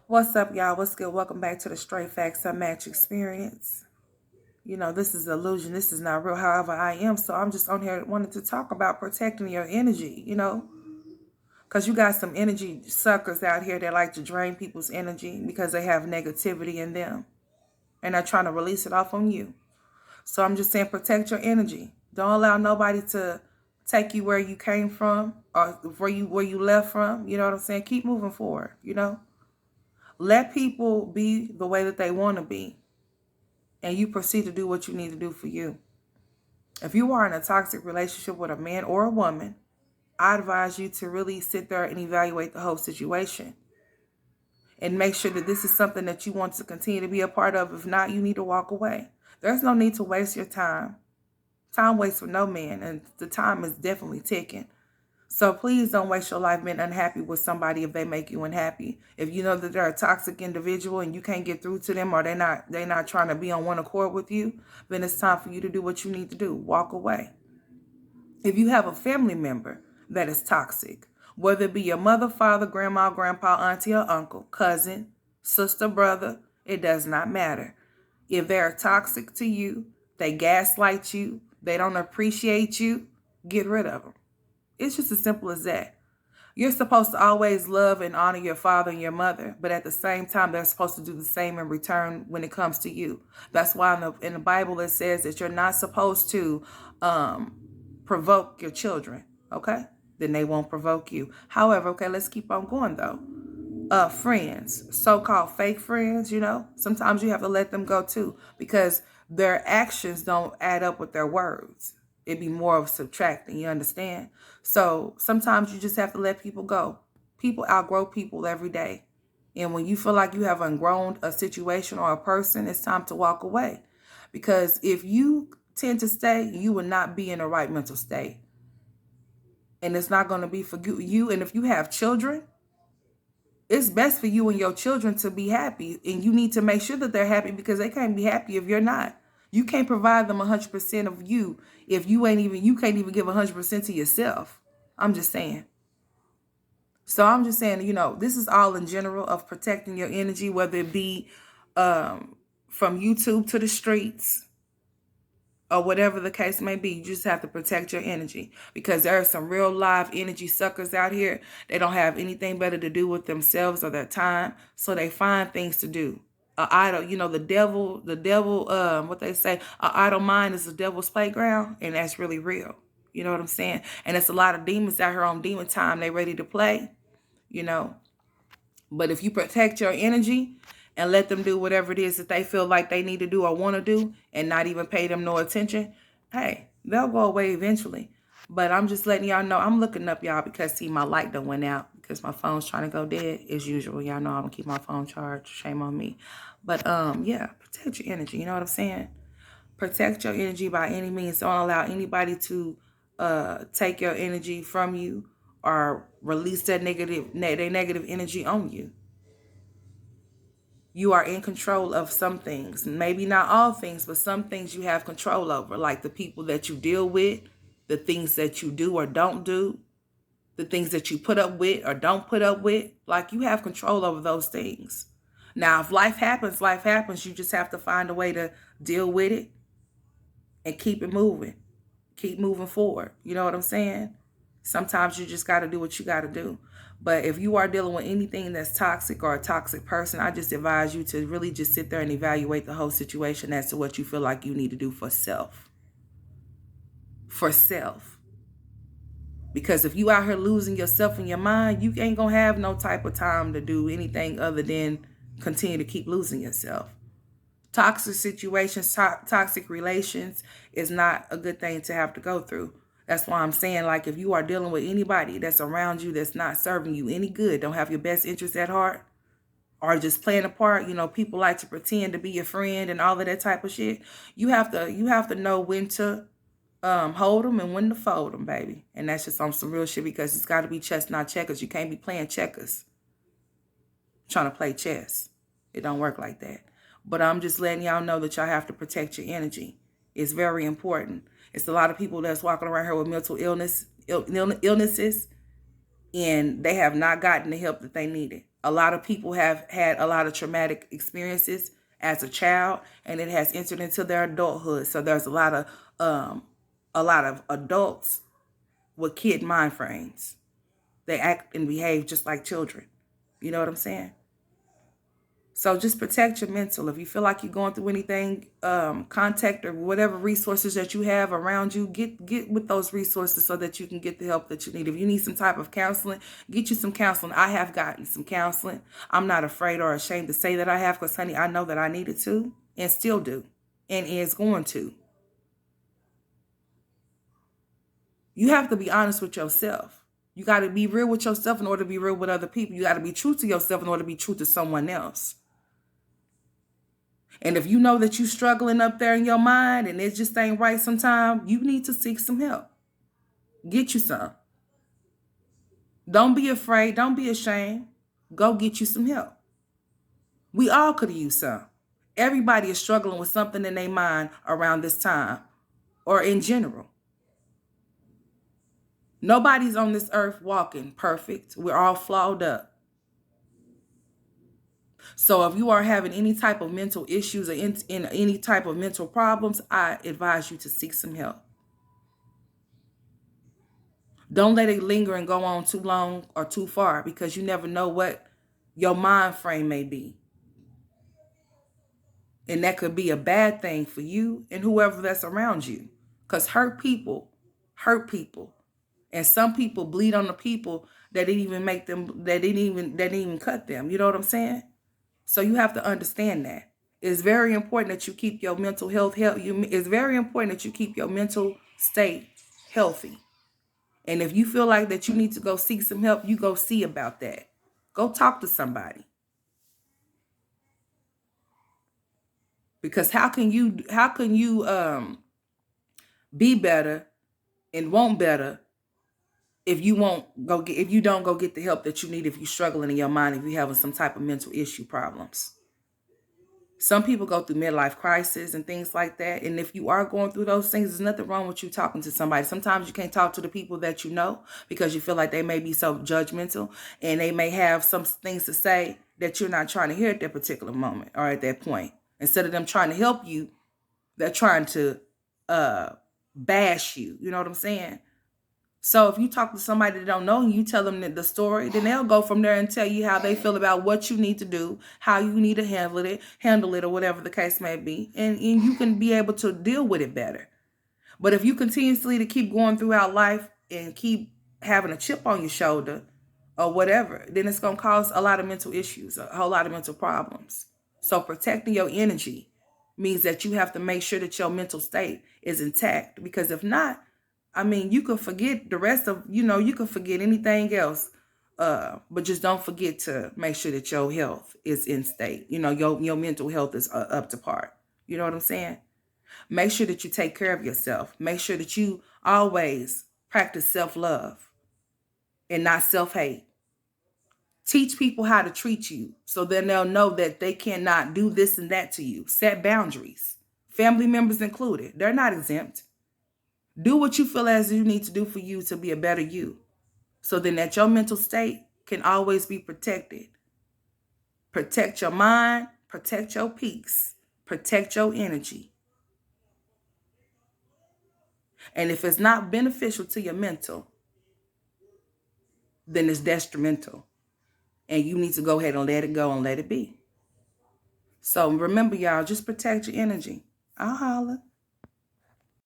What's up, y'all? What's good? Welcome back to the Straight Facts Unmatched Experience. This is illusion. This is not real. However, I am. So I'm just on here wanting to talk about protecting your energy, because you got some energy suckers out here that like to drain people's energy because they have negativity in them and they're trying to release it off on you. So I'm just saying protect your energy. Don't allow nobody to take you where you came from or where you left from. You know what I'm saying? Keep moving forward. Let people be the way that they want to be, and you proceed to do what you need to do for you. If you are in a toxic relationship with a man or a woman, I advise you to really sit there and evaluate the whole situation and make sure that this is something that you want to continue to be a part of. If not, you need to walk away. There's no need to waste your time. Time waits for no man, and the time is definitely ticking. So please don't waste your life being unhappy with somebody if they make you unhappy. If you know that they're a toxic individual and you can't get through to them, or they're not trying to be on one accord with you, then it's time for you to do what you need to do. Walk away. If you have a family member that is toxic, whether it be your mother, father, grandma, grandpa, auntie, or uncle, cousin, sister, brother, it does not matter. If they're toxic to you, they gaslight you, they don't appreciate you, get rid of them. It's just as simple as that. You're supposed to always love and honor your father and your mother, but at the same time, they're supposed to do the same in return when it comes to you. That's why in the Bible it says that you're not supposed to provoke your children, okay? Then they won't provoke you. However, okay, let's keep on going though. Friends, so-called fake friends, sometimes you have to let them go too, because their actions don't add up with their words. It'd be more of subtracting, you understand? So sometimes you just have to let people go. People outgrow people every day. And when you feel like you have outgrown a situation or a person, it's time to walk away. Because if you tend to stay, you will not be in the right mental state. And it's not going to be for you. And if you have children, it's best for you and your children to be happy. And you need to make sure that they're happy, because they can't be happy if you're not. You can't provide them 100% of you if you can't even give 100% to yourself. I'm just saying. So I'm just saying, this is all in general of protecting your energy, whether it be from YouTube to the streets or whatever the case may be. You just have to protect your energy, because there are some real live energy suckers out here. They don't have anything better to do with themselves or their time, so they find things to do. Idle, the devil, what they say, an idle mind is the devil's playground, and that's really real. You know what I'm saying? And it's a lot of demons out here on demon time. They ready to play, But if you protect your energy and let them do whatever it is that they feel like they need to do or want to do, and not even pay them no attention, hey, they'll go away eventually. But I'm just letting y'all know, I'm looking up, y'all, because see, my light done went out because my phone's trying to go dead as usual. Y'all know I don't keep my phone charged. Shame on me. But yeah, protect your energy. You know what I'm saying? Protect your energy by any means. Don't allow anybody to take your energy from you or release their negative energy on you. You are in control of some things. Maybe not all things, but some things you have control over, like the people that you deal with, the things that you do or don't do, the things that you put up with or don't put up with. Like, you have control over those things. Now, if life happens, life happens. You just have to find a way to deal with it and keep it moving. Keep moving forward. You know what I'm saying? Sometimes you just got to do what you got to do. But if you are dealing with anything that's toxic or a toxic person, I just advise you to really just sit there and evaluate the whole situation as to what you feel like you need to do for self. For self. Because if you out here losing yourself and your mind, you ain't going to have no type of time to do anything other than continue to keep losing yourself. Toxic situations, toxic relations is not a good thing to have to go through. That's why I'm saying, like, if you are dealing with anybody that's around you that's not serving you any good, don't have your best interests at heart, or just playing a part, people like to pretend to be your friend and all of that type of shit. You have to know when to hold them and when to fold them, baby. And that's just on some real shit, because it's got to be chess, not checkers. You can't be playing checkers, trying to play chess. It don't work like that. But I'm just letting y'all know that y'all have to protect your energy. It's very important. It's a lot of people that's walking around here with mental illnesses, and they have not gotten the help that they needed. A lot of people have had a lot of traumatic experiences as a child, and it has entered into their adulthood. So there's a lot of adults with kid mind frames. They act and behave just like children. You know what I'm saying? So just protect your mental. If you feel like you're going through anything, contact or whatever resources that you have around you. Get with those resources so that you can get the help that you need. If you need some type of counseling, get you some counseling. I have gotten some counseling. I'm not afraid or ashamed to say that I have, because, honey, I know that I needed to and still do and is going to. You have to be honest with yourself. You got to be real with yourself in order to be real with other people. You got to be true to yourself in order to be true to someone else. And if you know that you're struggling up there in your mind and it just ain't right sometimes, you need to seek some help. Get you some. Don't be afraid. Don't be ashamed. Go get you some help. We all could use some. Everybody is struggling with something in their mind around this time or in general. Nobody's on this earth walking perfect. We're all flawed up. So if you are having any type of mental issues or in any type of mental problems, I advise you to seek some help. Don't let it linger and go on too long or too far, because you never know what your mind frame may be. And that could be a bad thing for you and whoever that's around you. Because hurt people hurt people. And some people bleed on the people that didn't even make them, that didn't even cut them. You know what I'm saying? So you have to understand that. It's very important that you keep your mental health healthy. It's very important that you keep your mental state healthy. And if you feel like that you need to go seek some help, you go see about that. Go talk to somebody. Because how can you be better and want better if you don't go get the help that you need, if you're struggling in your mind, if you're having some type of mental issue problems? Some people go through midlife crisis and things like that. And if you are going through those things, there's nothing wrong with you talking to somebody. Sometimes you can't talk to the people that you know because you feel like they may be so judgmental and they may have some things to say that you're not trying to hear at that particular moment or at that point. Instead of them trying to help you, they're trying to bash you. You know what I'm saying? So if you talk to somebody that don't know and you tell them the story, then they'll go from there and tell you how they feel about what you need to do, how you need to handle it, or whatever the case may be. And you can be able to deal with it better. But if you continuously to keep going throughout life and keep having a chip on your shoulder or whatever, then it's going to cause a lot of mental issues, a whole lot of mental problems. So protecting your energy means that you have to make sure that your mental state is intact. Because if not, I mean, you can forget the rest of, you can forget anything else, but just don't forget to make sure that your health is in state. Your mental health is up to par. You know what I'm saying? Make sure that you take care of yourself. Make sure that you always practice self-love and not self-hate. Teach people how to treat you so then they'll know that they cannot do this and that to you. Set boundaries. Family members included. They're not exempt. Do what you feel as you need to do for you to be a better you. So then that your mental state can always be protected. Protect your mind, protect your peace, protect your energy. And if it's not beneficial to your mental, then it's detrimental. And you need to go ahead and let it go and let it be. So remember, y'all, just protect your energy. I'll holler.